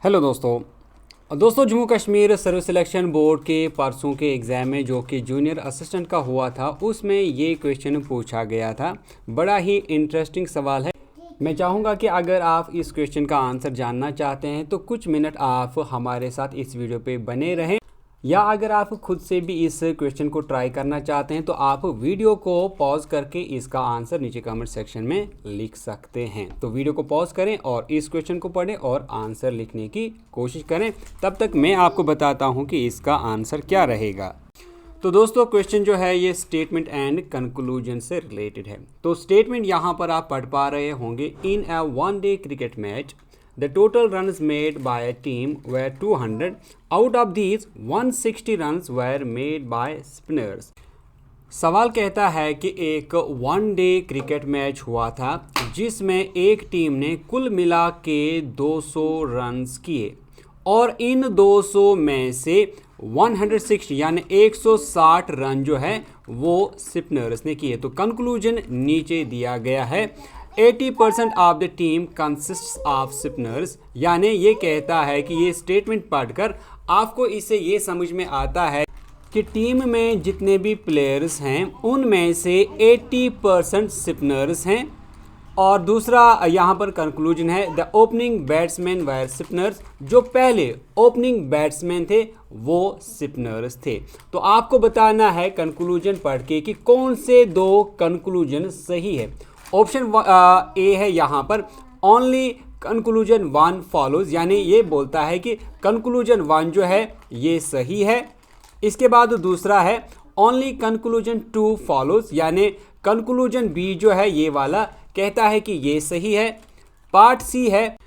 Hello दोस्तों Jammu Kashmir service selection board के परसों के एग्ज़ाम में जो कि जूनियर असिस्टेंट का हुआ था उसमें ये क्वेश्चन पूछा गया था। बड़ा ही इंटरेस्टिंग सवाल है। मैं चाहूँगा कि अगर आप इस क्वेश्चन का आंसर जानना चाहते हैं तो कुछ मिनट आप हमारे साथ इस वीडियो पे बने रहें, या अगर आप खुद से भी इस क्वेश्चन को ट्राई करना चाहते हैं तो आप वीडियो को पॉज करके इसका आंसर नीचे कमेंट सेक्शन में लिख सकते हैं। तो वीडियो को पॉज करें और इस क्वेश्चन को पढ़ें और आंसर लिखने की कोशिश करें। तब तक मैं आपको बताता हूं कि इसका आंसर क्या रहेगा। तो दोस्तों क्वेश्चन जो है ये स्टेटमेंट एंड कंक्लूजन से रिलेटेड है। तो स्टेटमेंट यहाँ पर आप पढ़ पा रहे होंगे, in a one day cricket match the total runs made by a team were 200. Out of these 160 runs were made by spinners. सवाल कहता है कि एक वन डे क्रिकेट मैच हुआ था जिसमें एक टीम ने कुल मिला के 200 रन्स किए और इन 200 में से 160 यानी 160 रन जो है वो स्पिनर्स ने किए। तो कंक्लूजन नीचे दिया गया है, 80% of the team consists off spinners. यानी ये कहता है कि ये स्टेटमेंट पढ़कर आपको इससे ये समझ में आता है कि टीम में जितने भी प्लेयर्स हैं उनमें से 80% स्पिनर्स हैं। और दूसरा यहाँ पर कंक्लूजन है, the opening batsman were spinners. जो पहले ओपनिंग बैट्समैन थे वो स्पिनर्स थे। तो आपको बताना है कंक्लूजन पढ़ के कि कौन से दो कंक्लूजन सही है। ऑप्शन ए है यहाँ पर, ओनली कंक्लूजन वन फॉलोज, यानी ये बोलता है कि कंक्लूजन वन जो है ये सही है। इसके बाद दूसरा है ओनली कंक्लूजन टू फॉलोज, यानी कंक्लूजन बी जो है ये वाला कहता है कि ये सही है। पार्ट सी है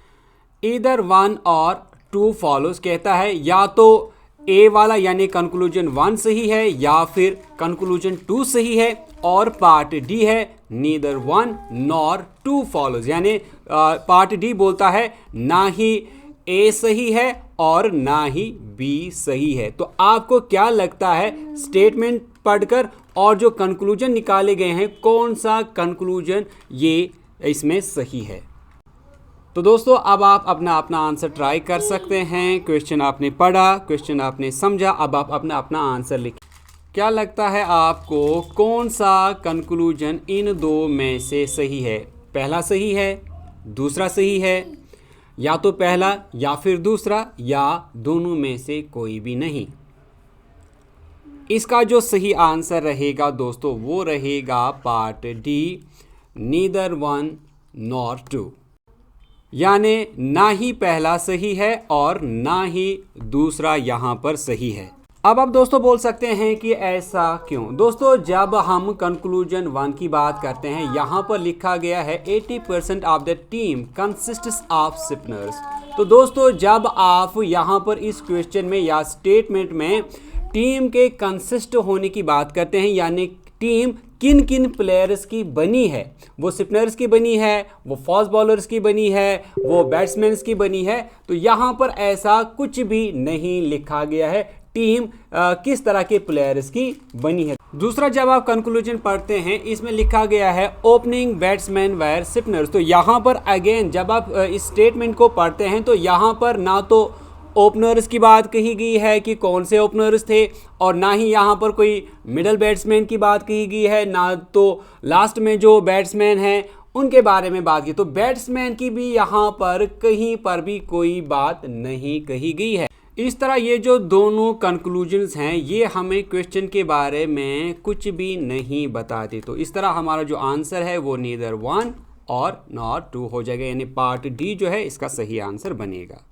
ईदर वन और टू फॉलोज, कहता है या तो ए वाला यानी कंक्लूजन वन सही है या फिर कंक्लूजन टू सही है। और पार्ट डी है neither one nor two follows, यानी पार्ट डी बोलता है ना ही ए सही है और ना ही बी सही है। तो आपको क्या लगता है स्टेटमेंट पढ़कर और जो कंक्लूजन निकाले गए हैं कौन सा कंक्लूजन ये इसमें सही है? तो दोस्तों अब आप अपना आंसर ट्राई कर सकते हैं। क्वेश्चन आपने पढ़ा, क्वेश्चन आपने समझा, अब आप अपना आंसर लिखें। क्या लगता है आपको कौन सा कंक्लूजन इन दो में से सही है? पहला सही है, दूसरा सही है, या तो पहला या फिर दूसरा, या दोनों में से कोई भी नहीं? इसका जो सही आंसर रहेगा दोस्तों वो रहेगा part D, neither one nor two, यानी ना ही पहला सही है और ना ही दूसरा यहाँ पर सही है। अब आप दोस्तों बोल सकते हैं कि ऐसा क्यों? दोस्तों जब हम कंक्लूजन वन की बात करते हैं यहाँ पर लिखा गया है 80% of the team consists off spinners. तो दोस्तों जब आप यहाँ पर इस क्वेश्चन में या स्टेटमेंट में टीम के कंसिस्ट होने की बात करते हैं, यानी टीम किन किन प्लेयर्स की बनी है, वो स्पिनर्स की बनी है, वो फास्ट बॉलर्स की बनी है, वो बैट्समैन की बनी है, तो यहाँ पर ऐसा कुछ भी नहीं लिखा गया है टीम किस तरह के प्लेयर्स की बनी है। दूसरा जब आप कंक्लूजन पढ़ते हैं इसमें लिखा गया है ओपनिंग बैट्समैन वर स्पिनर्स। तो यहाँ पर अगेन जब आप इस स्टेटमेंट को पढ़ते हैं तो यहाँ पर ना तो ओपनर्स की बात कही गई है कि कौन से ओपनर्स थे, और ना ही यहाँ पर कोई मिडल बैट्समैन की बात कही गई है, ना तो लास्ट में जो बैट्समैन हैं उनके बारे में बात की। तो बैट्समैन की भी यहाँ पर कहीं पर भी कोई बात नहीं कही गई है। इस तरह ये जो दोनों कंक्लूजन्स हैं ये हमें क्वेश्चन के बारे में कुछ भी नहीं बताते। तो इस तरह हमारा जो आंसर है वो नीदर वन और नॉट टू हो जाएगा, यानी पार्ट डी जो है इसका सही आंसर बनेगा।